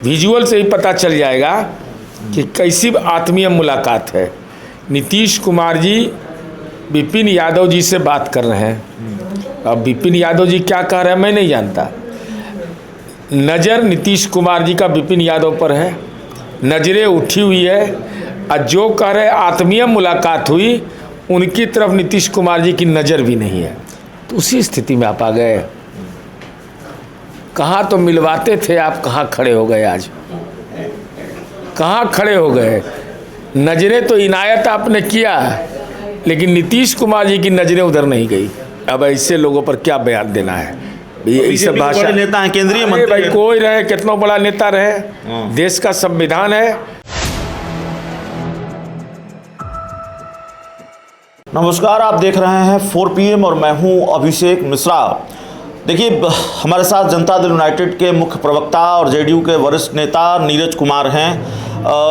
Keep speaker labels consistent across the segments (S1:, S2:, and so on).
S1: Visual से ही पता चल जाएगा कि कैसी आत्मीय मुलाकात है। नीतीश कुमार जी विपिन यादव जी से बात कर रहे हैं। अब विपिन यादव जी क्या कह रहे हैं मैं नहीं जानता। नज़र नीतीश कुमार जी का विपिन यादव पर है, नज़रें उठी हुई है और जो कह रहे आत्मीय मुलाकात हुई उनकी तरफ नीतीश कुमार जी की नज़र भी नहीं है। तो उसी स्थिति में आप आ गए। कहाँ तो मिलवाते थे आप, कहाँ खड़े हो गए आज, कहाँ खड़े हो गए। नज़रें तो इनायत आपने किया लेकिन नीतीश कुमार जी की नज़रें उधर नहीं गई। अब ऐसे लोगों पर क्या बयान देना है। ये सब भाषा
S2: नेता है, केंद्रीय मंत्री
S1: भाई कोई रहे, कितना बड़ा नेता रहे, देश का संविधान है।
S2: नमस्कार, आप देख रहे हैं 4 PM और मैं हूं अभिषेक मिश्रा। देखिए, हमारे साथ जनता दल यूनाइटेड के मुख्य प्रवक्ता और जेडीयू के वरिष्ठ नेता नीरज कुमार हैं।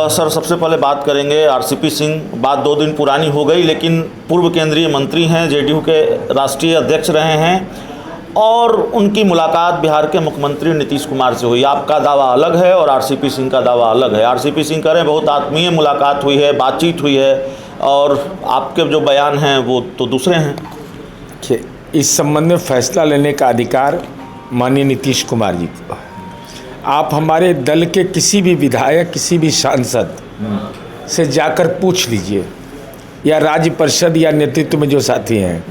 S2: सर, सबसे पहले बात करेंगे आरसीपी सिंह। बात 2 दिन पुरानी हो गई लेकिन पूर्व केंद्रीय मंत्री हैं, जेडीयू के राष्ट्रीय अध्यक्ष रहे हैं और उनकी मुलाकात बिहार के मुख्यमंत्री नीतीश कुमार से हुई। आपका दावा अलग है और आरसीपी सिंह का दावा अलग है। आरसीपी सिंह कह रहे हैं बहुत आत्मीय मुलाकात हुई है, बातचीत हुई है, और आपके जो बयान हैं वो तो दूसरे हैं।
S1: इस संबंध में फैसला लेने का अधिकार माननीय नीतीश कुमार जी को। आप हमारे दल के किसी भी विधायक, किसी भी सांसद से जाकर पूछ लीजिए, या राज्य परिषद या नेतृत्व में जो साथी हैं,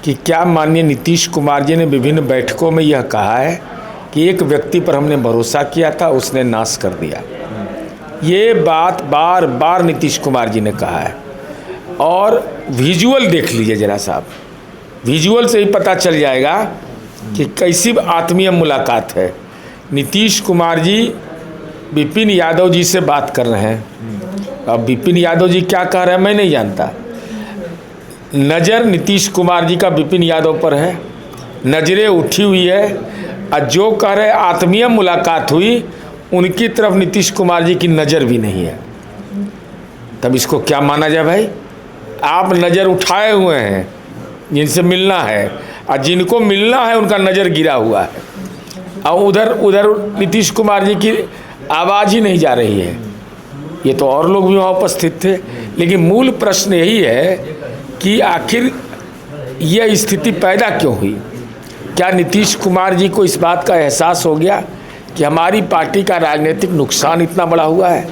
S1: कि क्या माननीय नीतीश कुमार जी ने विभिन्न बैठकों में यह कहा है कि एक व्यक्ति पर हमने भरोसा किया था, उसने नाश कर दिया। ये बात बार बार नीतीश कुमार जी ने कहा है। और विजुअल देख लीजिए जरा साहब, विजुअल से ही पता चल जाएगा कि कैसी आत्मीय मुलाकात है। नीतीश कुमार जी विपिन यादव जी से बात कर रहे हैं। अब विपिन यादव जी क्या कह रहे हैं मैं नहीं जानता। नज़र नीतीश कुमार जी का विपिन यादव पर है, नज़रें उठी हुई है और जो कह रहे आत्मीय मुलाकात हुई उनकी तरफ नीतीश कुमार जी की नज़र भी नहीं है। तब इसको क्या माना जाए भाई। आप नज़र उठाए हुए हैं जिनसे मिलना है, और जिनको मिलना है उनका नज़र गिरा हुआ है, और उधर नीतीश कुमार जी की आवाज़ ही नहीं जा रही है। ये तो और लोग भी वहाँ उपस्थित थे। लेकिन मूल प्रश्न यही है कि आखिर यह स्थिति पैदा क्यों हुई। क्या नीतीश कुमार जी को इस बात का एहसास हो गया कि हमारी पार्टी का राजनीतिक नुकसान इतना बड़ा हुआ है।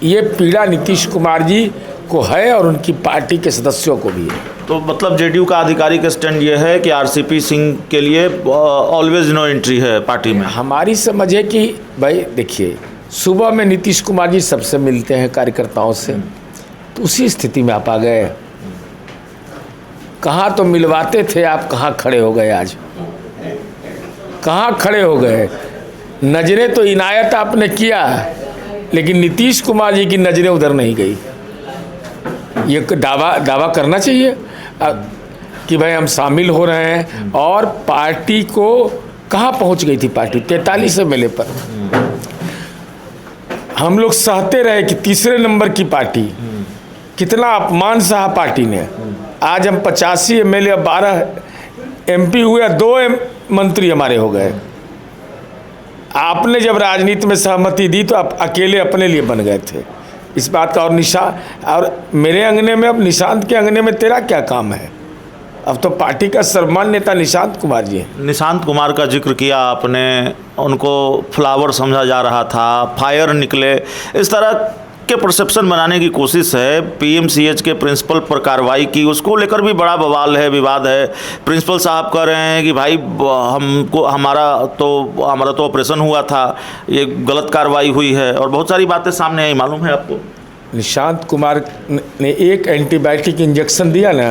S1: ये पीड़ा नीतीश कुमार जी को है और उनकी पार्टी के सदस्यों को भी है।
S2: तो मतलब जेडीयू का आधिकारिक स्टैंड ये है कि आरसीपी सिंह के लिए ऑलवेज नो एंट्री है पार्टी में।
S1: हमारी समझ है कि भाई देखिए, सुबह में नीतीश कुमार जी सबसे मिलते हैं कार्यकर्ताओं से, तो उसी स्थिति में आप आ गए। कहाँ तो मिलवाते थे आप, कहाँ खड़े हो गए आज, कहाँ खड़े हो गए। नज़रें तो इनायत आपने किया लेकिन नीतीश कुमार जी की नज़रें उधर नहीं गई। ये दावा करना चाहिए कि भाई हम शामिल हो रहे हैं। और पार्टी को कहाँ पहुँच गई थी पार्टी 43 MLA पर। हम लोग सहते रहे कि तीसरे नंबर की पार्टी, कितना अपमान सहा पार्टी ने। आज हम 85 MLA, 12 MP हुए, 2 मंत्री हमारे हो गए। आपने जब राजनीति में सहमति दी तो आप अकेले अपने लिए बन गए थे। इस बात का और मेरे अंगने में, अब निशांत के अंगने में तेरा क्या काम है। अब तो पार्टी का सर्वमान्य नेता निशांत कुमार जी हैं।
S2: निशांत कुमार का जिक्र किया आपने, उनको फ्लावर समझा जा रहा था, फायर निकले, इस तरह के परसेप्शन बनाने की कोशिश है। PMCH के प्रिंसिपल पर कार्रवाई की, उसको लेकर भी बड़ा बवाल है, विवाद है। प्रिंसिपल साहब कह रहे हैं कि भाई हमारा तो ऑपरेशन हुआ था, ये गलत कार्रवाई हुई है, और बहुत सारी बातें सामने आई। मालूम है आपको,
S1: निशांत कुमार ने एक एंटीबायोटिक इंजेक्शन दिया ना,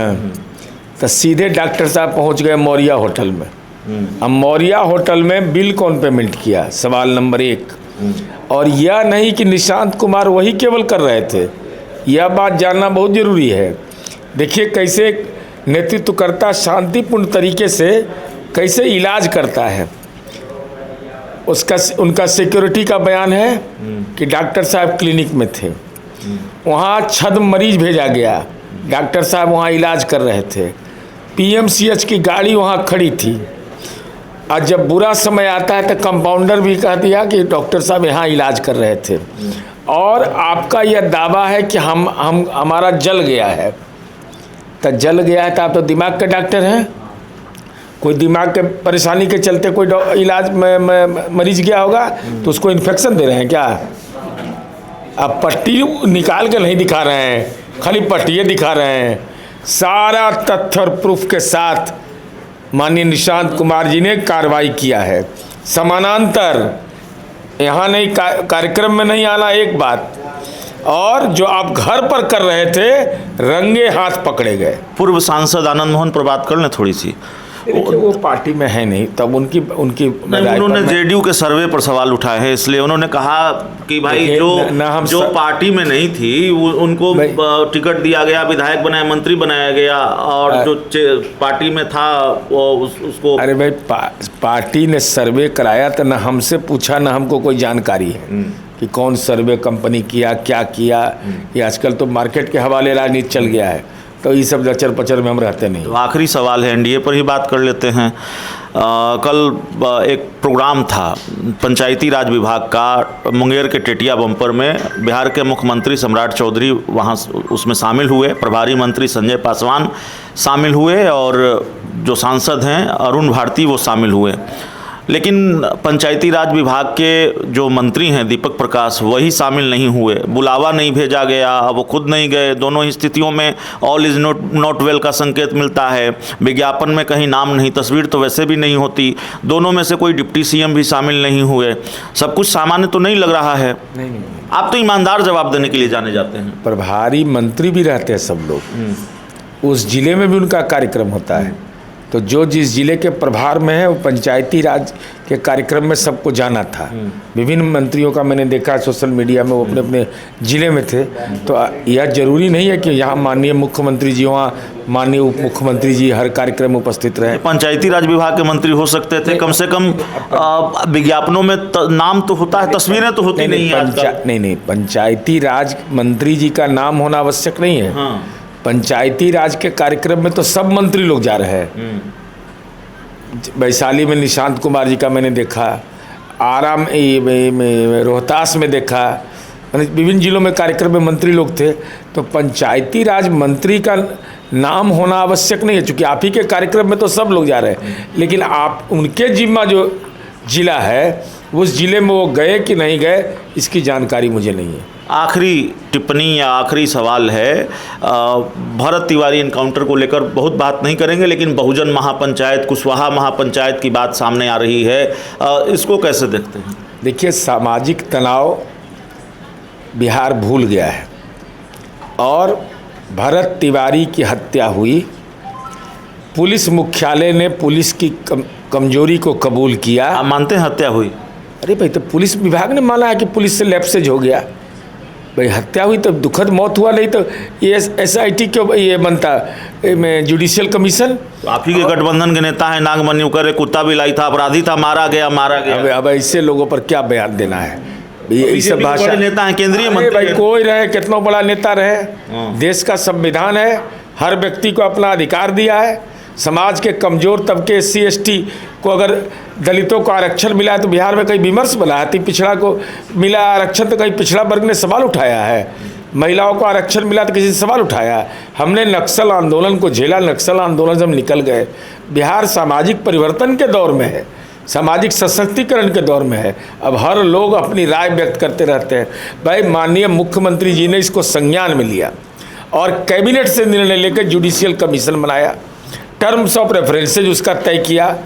S1: तो सीधे डॉक्टर साहब पहुंच गए मौर्या होटल में। अब मौर्या होटल में बिल कौन पेमेंट किया, सवाल नंबर 1। और यह नहीं कि निशांत कुमार वही केवल कर रहे थे, यह बात जानना बहुत ज़रूरी है। देखिए कैसे नेतृत्वकर्ता शांतिपूर्ण तरीके से कैसे इलाज करता है। उनका सिक्योरिटी का बयान है कि डॉक्टर साहब क्लिनिक में थे, वहाँ छद्म मरीज भेजा गया, डॉक्टर साहब वहाँ इलाज कर रहे थे, PMCH की गाड़ी वहाँ खड़ी थी, और जब बुरा समय आता है तो कंपाउंडर भी कह दिया कि डॉक्टर साहब यहाँ इलाज कर रहे थे, और आपका यह दावा है कि हम हमारा जल गया है। तो जल गया है तो आप तो दिमाग के डॉक्टर हैं, कोई दिमाग के परेशानी के चलते कोई इलाज में मरीज गया होगा तो उसको इन्फेक्शन दे रहे हैं क्या? अब पट्टी निकाल के नहीं दिखा रहे हैं, खाली पट्टियाँ दिखा रहे हैं। सारा तथ्य और प्रूफ के साथ माननीय निशांत कुमार जी ने कार्रवाई किया है। समानांतर यहाँ नहीं, कार्यक्रम में नहीं आना एक बात, और जो आप घर पर कर रहे थे रंगे हाथ पकड़े गए।
S2: पूर्व सांसद आनंद मोहन पर बात कर लें थोड़ी सी।
S1: वो पार्टी में है नहीं, तब उनकी
S2: उन्होंने जेडीयू के सर्वे पर सवाल उठाए हैं, इसलिए उन्होंने कहा कि भाई जो पार्टी में नहीं थी उनको टिकट दिया गया, विधायक बनाया, मंत्री बनाया गया, और जो पार्टी में था वो उसको। अरे
S1: भाई पार्टी ने सर्वे कराया तो न हमसे पूछा, न हमको कोई जानकारी है कि कौन सर्वे कंपनी किया, क्या किया। ये आजकल तो मार्केट के हवाले राजनीति चल गया है, तो ये सब लचर पचर में हम रहते नहीं।
S2: तो आखिरी सवाल है, एनडीए पर ही बात कर लेते हैं। कल एक प्रोग्राम था पंचायती राज विभाग का मुंगेर के टेटिया बम्पर में। बिहार के मुख्यमंत्री सम्राट चौधरी वहाँ उसमें शामिल हुए, प्रभारी मंत्री संजय पासवान शामिल हुए, और जो सांसद हैं अरुण भारती वो शामिल हुए। लेकिन पंचायती राज विभाग के जो मंत्री हैं दीपक प्रकाश वही शामिल नहीं हुए, बुलावा नहीं भेजा गया, वो खुद नहीं गए। दोनों ही स्थितियों में ऑल इज़ नॉट वेल का संकेत मिलता है। विज्ञापन में कहीं नाम नहीं, तस्वीर तो वैसे भी नहीं होती। दोनों में से कोई डिप्टी सीएम भी शामिल नहीं हुए। सब कुछ सामान्य तो नहीं लग रहा है।
S1: नहीं।
S2: आप तो ईमानदार जवाब देने के लिए जाने जाते हैं।
S1: प्रभारी मंत्री भी रहते हैं सब लोग, उस जिले में भी उनका कार्यक्रम होता है, तो जो जिस जिले के प्रभार में है वो पंचायती राज के कार्यक्रम में सबको जाना था। विभिन्न मंत्रियों का मैंने देखा सोशल मीडिया में, वो अपने अपने जिले में थे। तो यह जरूरी नहीं है कि यहाँ माननीय मुख्यमंत्री जी, वहाँ माननीय उप मुख्यमंत्री जी हर कार्यक्रम में उपस्थित रहे।
S2: पंचायती राज विभाग के मंत्री हो सकते थे, कम से कम विज्ञापनों में नाम तो होता है, तस्वीरें तो होती नहीं है।
S1: नहीं, पंचायती राज मंत्री जी का नाम होना आवश्यक नहीं है। पंचायती राज के कार्यक्रम में तो सब मंत्री लोग जा रहे हैं। वैशाली में निशांत कुमार जी का मैंने देखा, आरा में रोहतास में देखा, विभिन्न जिलों में कार्यक्रम में मंत्री लोग थे। तो पंचायती राज मंत्री का नाम होना आवश्यक नहीं है, चूँकि आप ही के कार्यक्रम में तो सब लोग जा रहे हैं। लेकिन आप उनके जिम्मा जो जिला है उस जिले में वो गए कि नहीं गए इसकी जानकारी मुझे नहीं है।
S2: आखिरी टिप्पणी या आखिरी सवाल है, भरत तिवारी इनकाउंटर को लेकर बहुत बात नहीं करेंगे, लेकिन बहुजन महापंचायत, कुशवाहा महापंचायत की बात सामने आ रही है, इसको कैसे देखते हैं?
S1: देखिए, सामाजिक तनाव बिहार भूल गया है, और भरत तिवारी की हत्या हुई, पुलिस मुख्यालय ने पुलिस की कमजोरी को कबूल किया।
S2: आप मानते हैं हत्या हुई?
S1: अरे भाई, तो पुलिस विभाग ने माना है कि पुलिस से लैप्सेज हो गया। भाई हत्या हुई तो दुखद मौत हुआ, नहीं तो ये SIT क्यों ये बनता में जुडिशियल कमीशन?
S2: आप ही के गठबंधन के नेता हैं नागमणि करे, कुत्ता बिलाई था, अपराधी था, मारा गया।
S1: अब ऐसे लोगों पर क्या बयान देना है? ये सब भाषा।
S2: नेता है, केंद्रीय मंत्री।
S1: भाई कोई रहे, कितना बड़ा नेता रहे, देश का संविधान है, हर व्यक्ति को अपना अधिकार दिया है। समाज के कमजोर तबके SC ST को अगर दलितों को आरक्षण मिला है तो बिहार में कहीं विमर्श बना है? पिछड़ा को मिला आरक्षण तो कहीं पिछड़ा वर्ग ने सवाल उठाया है? महिलाओं को आरक्षण मिला तो किसी ने सवाल उठाया है? हमने नक्सल आंदोलन को झेला, नक्सल आंदोलन से हम निकल गए। बिहार सामाजिक परिवर्तन के दौर में है, सामाजिक सशक्तिकरण के दौर में है। अब हर लोग अपनी राय व्यक्त करते रहते हैं। भाई माननीय मुख्यमंत्री जी ने इसको संज्ञान में लिया और कैबिनेट से निर्णय लेकर जुडिशियल कमीशन बनाया, टर्म्स ऑफ रेफरेंसेज उसका तय किया।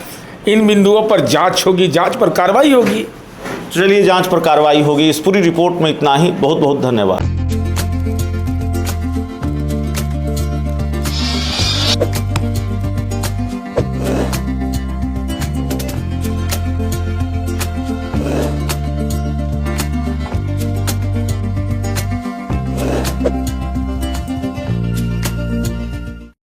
S1: इन बिंदुओं पर जांच होगी, जांच पर कार्रवाई होगी।
S2: चलिए, जांच पर कार्रवाई होगी। इस पूरी रिपोर्ट में इतना ही। बहुत बहुत धन्यवाद।